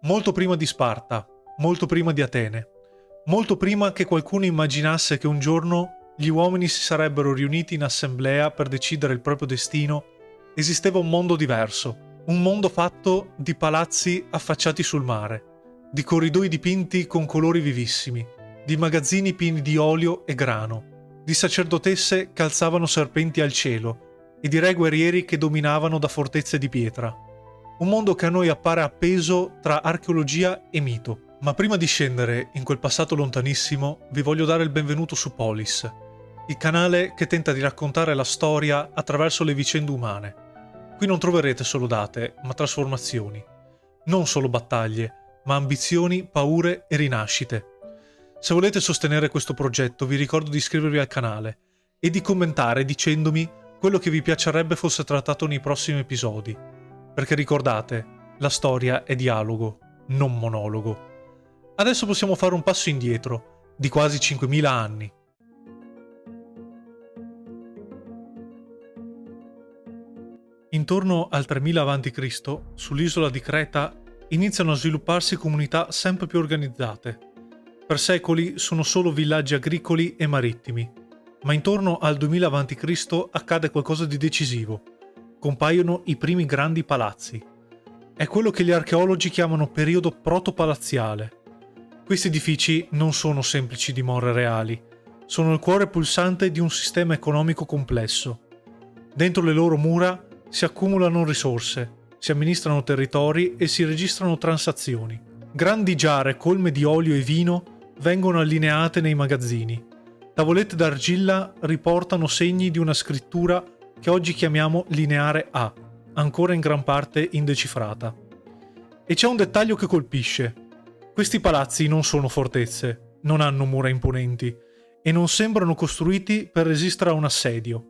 Molto prima di Sparta, molto prima di Atene, molto prima che qualcuno immaginasse che un giorno gli uomini si sarebbero riuniti in assemblea per decidere il proprio destino, esisteva un mondo diverso, un mondo fatto di palazzi affacciati sul mare, di corridoi dipinti con colori vivissimi, di magazzini pieni di olio e grano, di sacerdotesse che alzavano serpenti al cielo e di re guerrieri che dominavano da fortezze di pietra. Un mondo che a noi appare appeso tra archeologia e mito. Ma prima di scendere in quel passato lontanissimo, vi voglio dare il benvenuto su Polis, il canale che tenta di raccontare la storia attraverso le vicende umane. Qui non troverete solo date, ma trasformazioni. Non solo battaglie, ma ambizioni, paure e rinascite. Se volete sostenere questo progetto, vi ricordo di iscrivervi al canale e di commentare dicendomi quello che vi piacerebbe fosse trattato nei prossimi episodi. Perché ricordate, la storia è dialogo, non monologo. Adesso possiamo fare un passo indietro, di quasi 5.000 anni. Intorno al 3000 a.C., sull'isola di Creta, iniziano a svilupparsi comunità sempre più organizzate. Per secoli sono solo villaggi agricoli e marittimi, ma intorno al 2000 a.C. accade qualcosa di decisivo. Compaiono i primi grandi palazzi. È quello che gli archeologi chiamano periodo protopalaziale. Questi edifici non sono semplici dimore reali, sono il cuore pulsante di un sistema economico complesso. Dentro le loro mura si accumulano risorse, si amministrano territori e si registrano transazioni. Grandi giare colme di olio e vino vengono allineate nei magazzini. Tavolette d'argilla riportano segni di una scrittura che oggi chiamiamo lineare A, ancora in gran parte indecifrata. E c'è un dettaglio che colpisce. Questi palazzi non sono fortezze, non hanno mura imponenti e non sembrano costruiti per resistere a un assedio.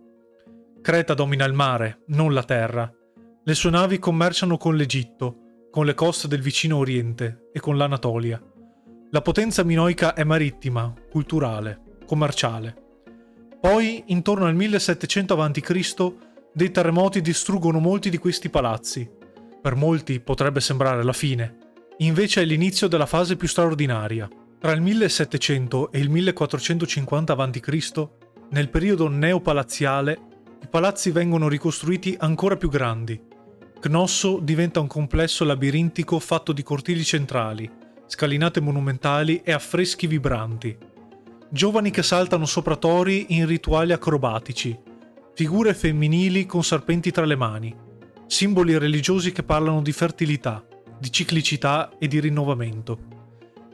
Creta domina il mare, non la terra. Le sue navi commerciano con l'Egitto, con le coste del vicino Oriente e con l'Anatolia. La potenza minoica è marittima, culturale, commerciale. Poi, intorno al 1700 a.C., dei terremoti distruggono molti di questi palazzi. Per molti potrebbe sembrare la fine, invece è l'inizio della fase più straordinaria. Tra il 1700 e il 1450 a.C., nel periodo neopalaziale, i palazzi vengono ricostruiti ancora più grandi. Cnosso diventa un complesso labirintico fatto di cortili centrali, scalinate monumentali e affreschi vibranti. Giovani che saltano sopra tori in rituali acrobatici, figure femminili con serpenti tra le mani, simboli religiosi che parlano di fertilità, di ciclicità e di rinnovamento.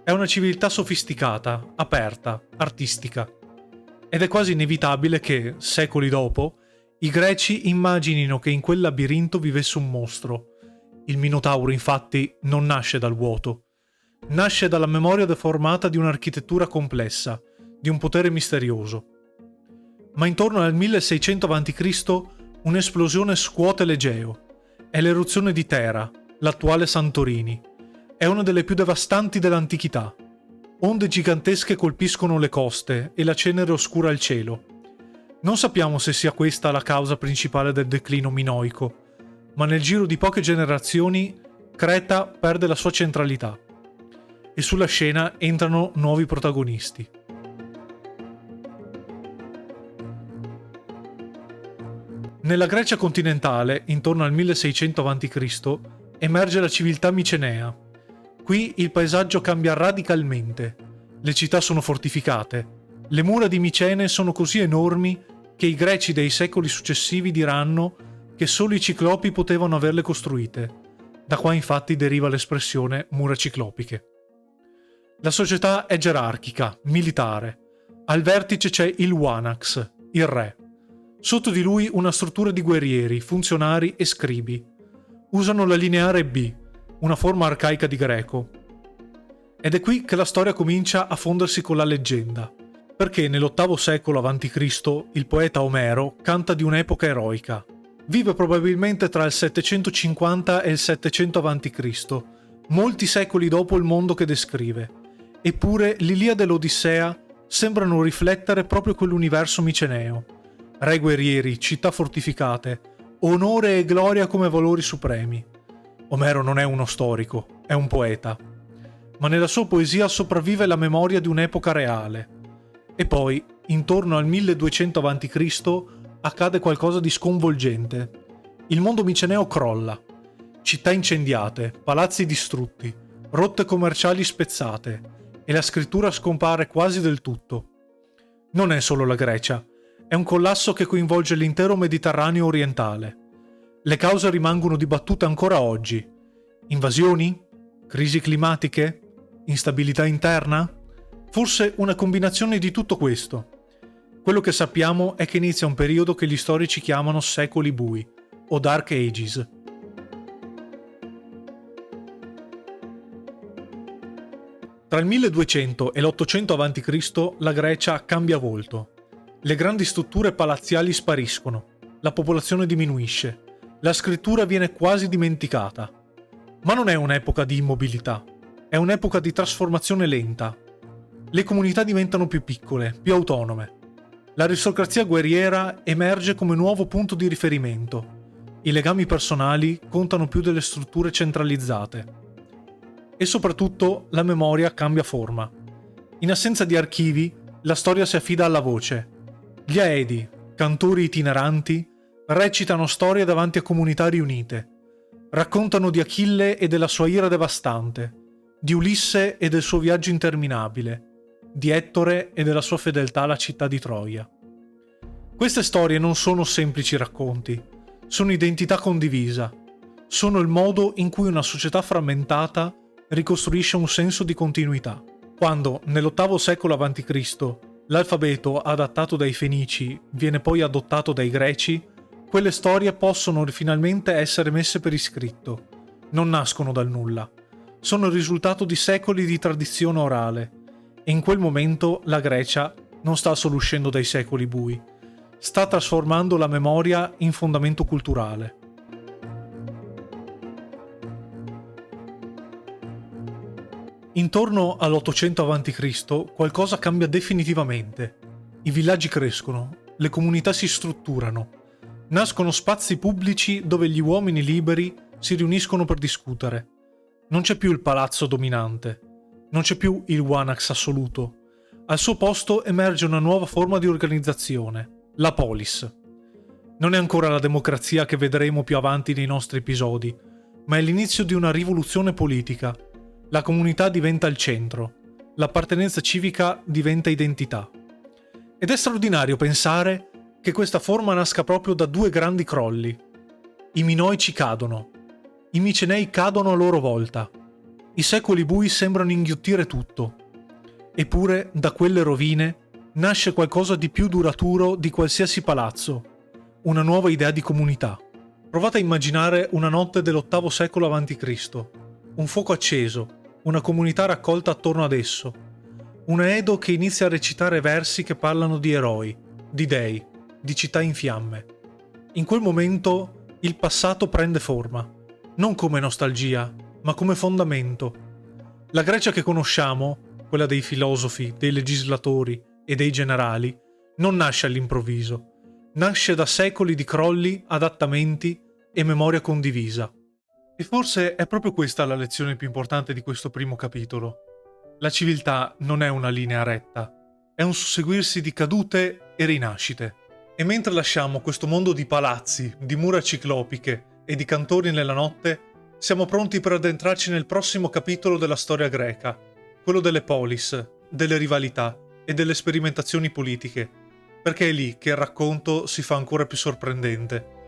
È una civiltà sofisticata, aperta, artistica. Ed è quasi inevitabile che, secoli dopo, i greci immaginino che in quel labirinto vivesse un mostro. Il Minotauro, infatti, non nasce dal vuoto. Nasce dalla memoria deformata di un'architettura complessa, di un potere misterioso. Ma intorno al 1600 a.C. un'esplosione scuote l'Egeo. È l'eruzione di Thera, l'attuale Santorini. È una delle più devastanti dell'antichità. Onde gigantesche colpiscono le coste e la cenere oscura il cielo. Non sappiamo se sia questa la causa principale del declino minoico, ma nel giro di poche generazioni Creta perde la sua centralità e sulla scena entrano nuovi protagonisti. Nella Grecia continentale, intorno al 1600 a.C., emerge la civiltà micenea. Qui il paesaggio cambia radicalmente. Le città sono fortificate. Le mura di Micene sono così enormi che i greci dei secoli successivi diranno che solo i ciclopi potevano averle costruite. Da qua infatti deriva l'espressione mura ciclopiche. La società è gerarchica, militare. Al vertice c'è il Wanax, il re. Sotto di lui una struttura di guerrieri, funzionari e scribi. Usano la lineare B, una forma arcaica di greco. Ed è qui che la storia comincia a fondersi con la leggenda, perché nell'VIII secolo a.C. il poeta Omero canta di un'epoca eroica. Vive probabilmente tra il 750 e il 700 a.C., molti secoli dopo il mondo che descrive. Eppure l'Iliade e l'Odissea sembrano riflettere proprio quell'universo miceneo. Re guerrieri, città fortificate, onore e gloria come valori supremi. Omero non è uno storico, è un poeta, ma nella sua poesia sopravvive la memoria di un'epoca reale. E poi, intorno al 1200 a.C., accade qualcosa di sconvolgente. Il mondo miceneo crolla. Città incendiate, palazzi distrutti, rotte commerciali spezzate, e la scrittura scompare quasi del tutto. Non è solo la Grecia, è un collasso che coinvolge l'intero Mediterraneo orientale. Le cause rimangono dibattute ancora oggi. Invasioni? Crisi climatiche? Instabilità interna? Forse una combinazione di tutto questo. Quello che sappiamo è che inizia un periodo che gli storici chiamano secoli bui, o Dark Ages. Tra il 1200 e l'800 a.C. la Grecia cambia volto. Le grandi strutture palaziali spariscono, la popolazione diminuisce, la scrittura viene quasi dimenticata. Ma non è un'epoca di immobilità, è un'epoca di trasformazione lenta. Le comunità diventano più piccole, più autonome. L'aristocrazia guerriera emerge come nuovo punto di riferimento. I legami personali contano più delle strutture centralizzate. E soprattutto la memoria cambia forma. In assenza di archivi, la storia si affida alla voce. Gli aedi, cantori itineranti, recitano storie davanti a comunità riunite. Raccontano di Achille e della sua ira devastante, di Ulisse e del suo viaggio interminabile, di Ettore e della sua fedeltà alla città di Troia. Queste storie non sono semplici racconti, sono identità condivisa, sono il modo in cui una società frammentata ricostruisce un senso di continuità. Quando, nell'VIII secolo a.C., l'alfabeto adattato dai Fenici viene poi adottato dai Greci, quelle storie possono finalmente essere messe per iscritto. Non nascono dal nulla. Sono il risultato di secoli di tradizione orale. E in quel momento la Grecia non sta solo uscendo dai secoli bui. Sta trasformando la memoria in fondamento culturale. Intorno all'800 a.C. qualcosa cambia definitivamente. I villaggi crescono, le comunità si strutturano. Nascono spazi pubblici dove gli uomini liberi si riuniscono per discutere. Non c'è più il palazzo dominante, non c'è più il Wanax assoluto. Al suo posto emerge una nuova forma di organizzazione, la polis. Non è ancora la democrazia che vedremo più avanti nei nostri episodi, ma è l'inizio di una rivoluzione politica. La comunità diventa il centro, l'appartenenza civica diventa identità. Ed è straordinario pensare che questa forma nasca proprio da due grandi crolli. I minoici cadono, i micenei cadono a loro volta. I secoli bui sembrano inghiottire tutto. Eppure, da quelle rovine, nasce qualcosa di più duraturo di qualsiasi palazzo, una nuova idea di comunità. Provate a immaginare una notte dell'VIII secolo a.C., un fuoco acceso, una comunità raccolta attorno ad esso, un Edo che inizia a recitare versi che parlano di eroi, di dei, di città in fiamme. In quel momento il passato prende forma, non come nostalgia, ma come fondamento. La Grecia che conosciamo, quella dei filosofi, dei legislatori e dei generali, non nasce all'improvviso, nasce da secoli di crolli, adattamenti e memoria condivisa. E forse è proprio questa la lezione più importante di questo primo capitolo. La civiltà non è una linea retta, è un susseguirsi di cadute e rinascite. E mentre lasciamo questo mondo di palazzi, di mura ciclopiche e di cantori nella notte, siamo pronti per addentrarci nel prossimo capitolo della storia greca, quello delle polis, delle rivalità e delle sperimentazioni politiche, perché è lì che il racconto si fa ancora più sorprendente.